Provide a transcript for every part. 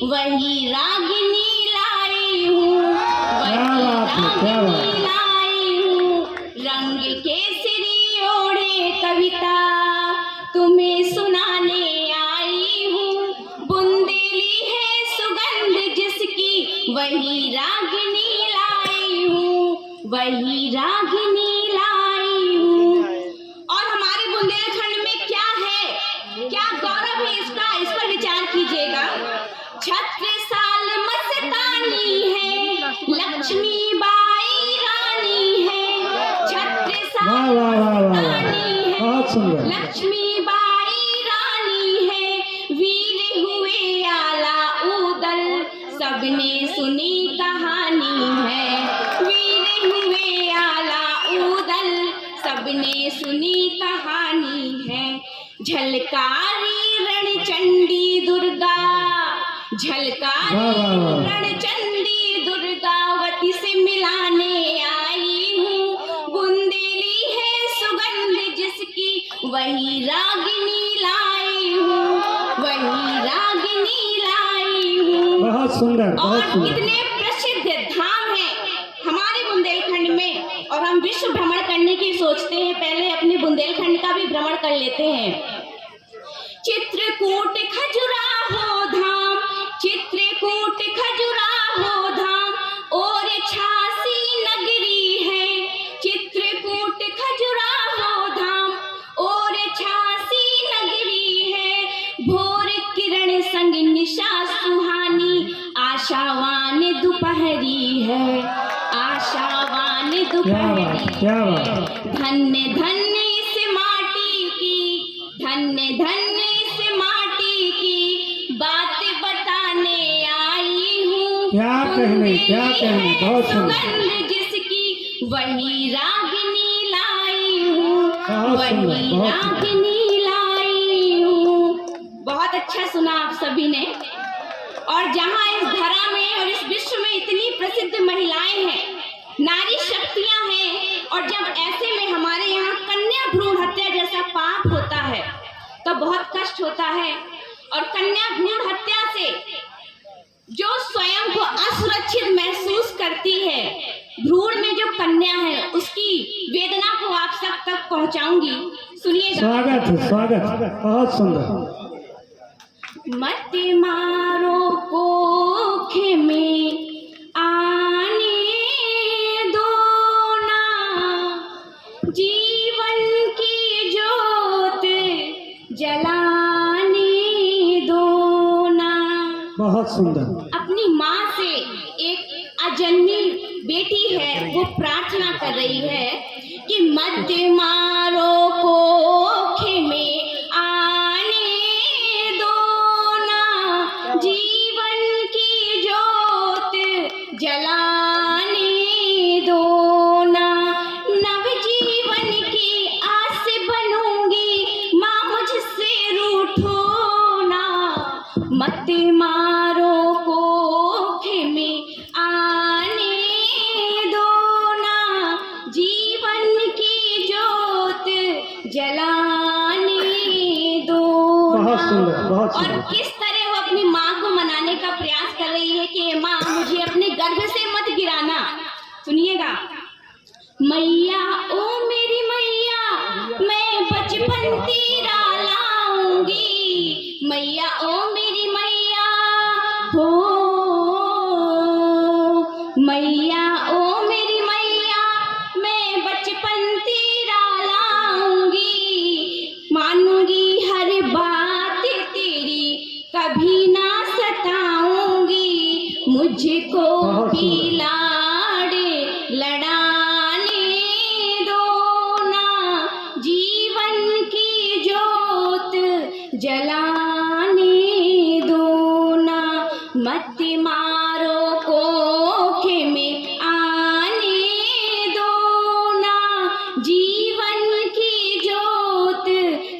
वही रागिनी लाई हूँ, वही रागिनी लाई हूँ। रंग केसरी ओढ़े कविता तुम्हें सुनाने आई हूँ। बुंदेली है सुगंध जिसकी वही रागिनी लाई हूँ, वही रागिनी लाई हूँ। और हमारे बुंदेलखंड में क्या है, क्या गौरव है इसका, इस पर विचार कीजिएगा। छत्रसाल मस्तानी है, लक्ष्मी बाई रानी है। छत्रसाल मस्तानी है, लक्ष्मी बाई रानी है। वीर हुए आला उदल सबने सुनी कहानी है। वीर हुए आला उदल सबने सुनी कहानी है। झलकारी रणचंडी दुर्गा, झलकारी रणचंडी दुर्गावती से मिलाने आई हूँ। बुंदेली है सुगंध जिसकी वही रागिनी लाई हूँ, वही रागिनी लाई हूँ। बहुत सुंदर, बहुत और सुंदर। कितने प्रसिद्ध धाम है हमारे बुंदेलखंड में, और हम विश्व भ्रमण करने की सोचते हैं, पहले अपने बुंदेलखंड का भी भ्रमण कर लेते हैं। चित्रकूट खजुराहो धाम, चित्रकूट खजुराहो धाम और झांसी नगरी है। चित्रकूट खजुराहो धाम और झांसी नगरी है। भोर किरण संग निशा सुहानी, आशावान दोपहरी है, आशावान दोपहरी है। धन्य धन्य इस माटी की, धन्य धन्य इस माटी की बात बताने आई हूँ। क्या कहने, क्या कहने, बहुत सुंदर। सुगंध जिसकी वही रागिनी लाई हूँ, बहुत सुंदर, वही बहुत सुंदर। रागिनी लाई हूँ। बहुत अच्छा सुना आप सभी ने। और जहाँ इस धरा में और इस विश्व में इतनी प्रसिद्ध महिलाएं हैं, नारी शक्तियां हैं, और जब ऐसे में हमारे यहाँ कन्या भ्रूण हत्या जैसा पाप होता है तो बहुत कष्ट होता है। और कन्या भ्रूण हत्या से जो स्वयं को असुरक्षित महसूस करती है, भ्रूण में जो कन्या है उसकी वेदना को आप सब तक पहुंचाऊंगी, सुनिएगा। स्वागत है, स्वागत है, बहुत सुंदर। मत मारो कोख में आने दो ना, जीवन की जोत जलाने दो ना। बहुत सुंदर। अपनी माँ से एक अजन्नी बेटी है, वो प्रार्थना कर रही है कि मत मारो कोख में आने दो ना, जीवन की जोत जलाने दो ना। नवजीवन की आस बनूंगी माँ, मुझसे रूठो ना। मत मारो कोख में आने दो ना, जीवन की जोत जलाने दो ना। बहुत सुंदर, बहुत और सुंदर। किस तरह वो अपनी माँ को मनाने का प्रयास कर रही है कि माँ मुझे अपने गर्भ से मत गिराना। सुनिएगा। मैया ओ मेरी मैया, मैं बचपन तेरा लाऊंगी। मैया ओ मेरी मैया हो, मैया ओ मेरी मैया, मैं बचपन तेरा लाऊंगी। मानूंगी हर बात तेरी, कभी ना सताऊंगी। मुझको भी लाड़े लड़ाने दो ना, जीवन की जोत जलाने दो ना। मत मारो कोख में आने दो ना, जीवन की जोत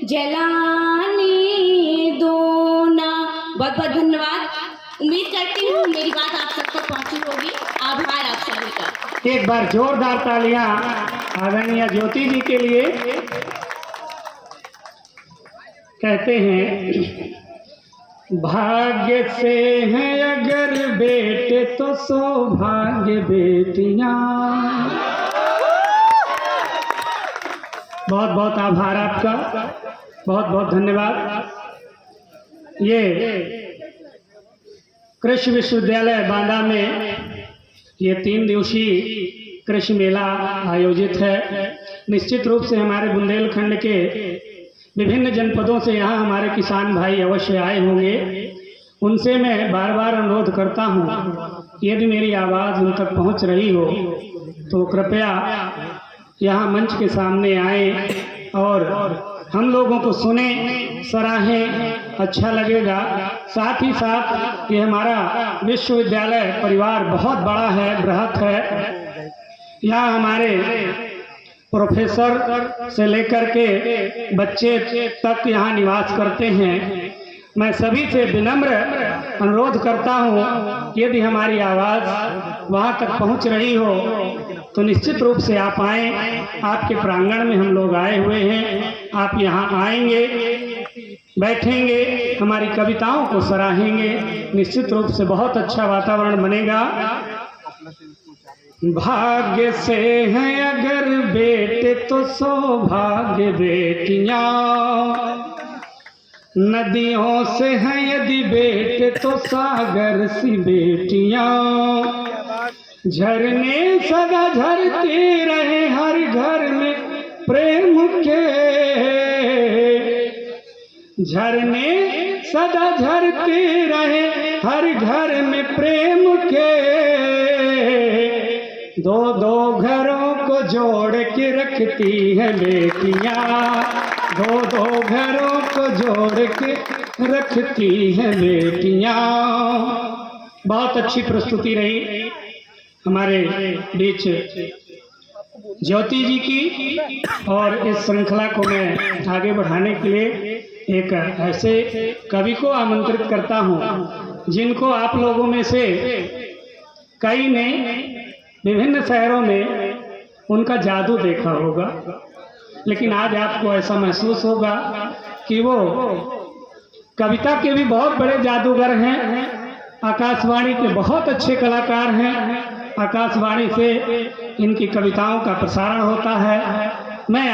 जलाने दो ना। बहुत बहुत धन्यवाद। उम्मीद करती हूँ मेरी बात आप तक पहुँची होगी। आभार आप सभी का। एक बार जोरदार तालियां आदरणीय ज्योति जी के लिए। कहते हैं भाग्य से हैं अगर बेटे तो सौभाग्य बेटियां। बहुत बहुत आभार आपका, बहुत बहुत धन्यवाद। ये कृषि विश्वविद्यालय बांदा में ये 3 दिवसीय कृषि मेला आयोजित है। निश्चित रूप से हमारे बुंदेलखंड के विभिन्न जनपदों से यहाँ हमारे किसान भाई अवश्य आए होंगे। उनसे मैं बार बार अनुरोध करता हूँ, यदि मेरी आवाज़ उन तक पहुँच रही हो तो कृपया यहाँ मंच के सामने आए और हम लोगों को सुने, सराहें, अच्छा लगेगा। साथ ही साथ ये हमारा विश्वविद्यालय परिवार बहुत बड़ा है, बृहत है। यहाँ हमारे प्रोफेसर से लेकर के बच्चे तक यहाँ निवास करते हैं। मैं सभी से विनम्र अनुरोध करता हूँ, यदि हमारी आवाज़ वहाँ तक पहुँच रही हो तो निश्चित रूप से आप आएँ। आपके प्रांगण में हम लोग आए हुए हैं, आप यहाँ आएंगे, बैठेंगे, हमारी कविताओं को सराहेंगे। निश्चित रूप से बहुत अच्छा वातावरण बनेगा। भाग्य से हैं अगर बेटे तो सौभाग्य बेटियां। नदियों से हैं यदि बेटे तो सागर सी बेटियां। झरने सदा झरते रहे हर घर में प्रेम के। झरने सदा झरते रहे हर घर में प्रेम के। दो दो घरों को जोड़ के रखती है बेटियां। दो दो घरों को जोड़ के रखती है बेटियां। बहुत अच्छी प्रस्तुति रही हमारे बीच ज्योति जी की। और इस श्रृंखला को मैं आगे बढ़ाने के लिए एक ऐसे कवि को आमंत्रित करता हूँ जिनको आप लोगों में से कई ने विभिन्न शहरों में उनका जादू देखा होगा, लेकिन आज आपको ऐसा महसूस होगा कि वो कविता के भी बहुत बड़े जादूगर हैं, आकाशवाणी के बहुत अच्छे कलाकार हैं। आकाशवाणी से इनकी कविताओं का प्रसारण होता है। मैं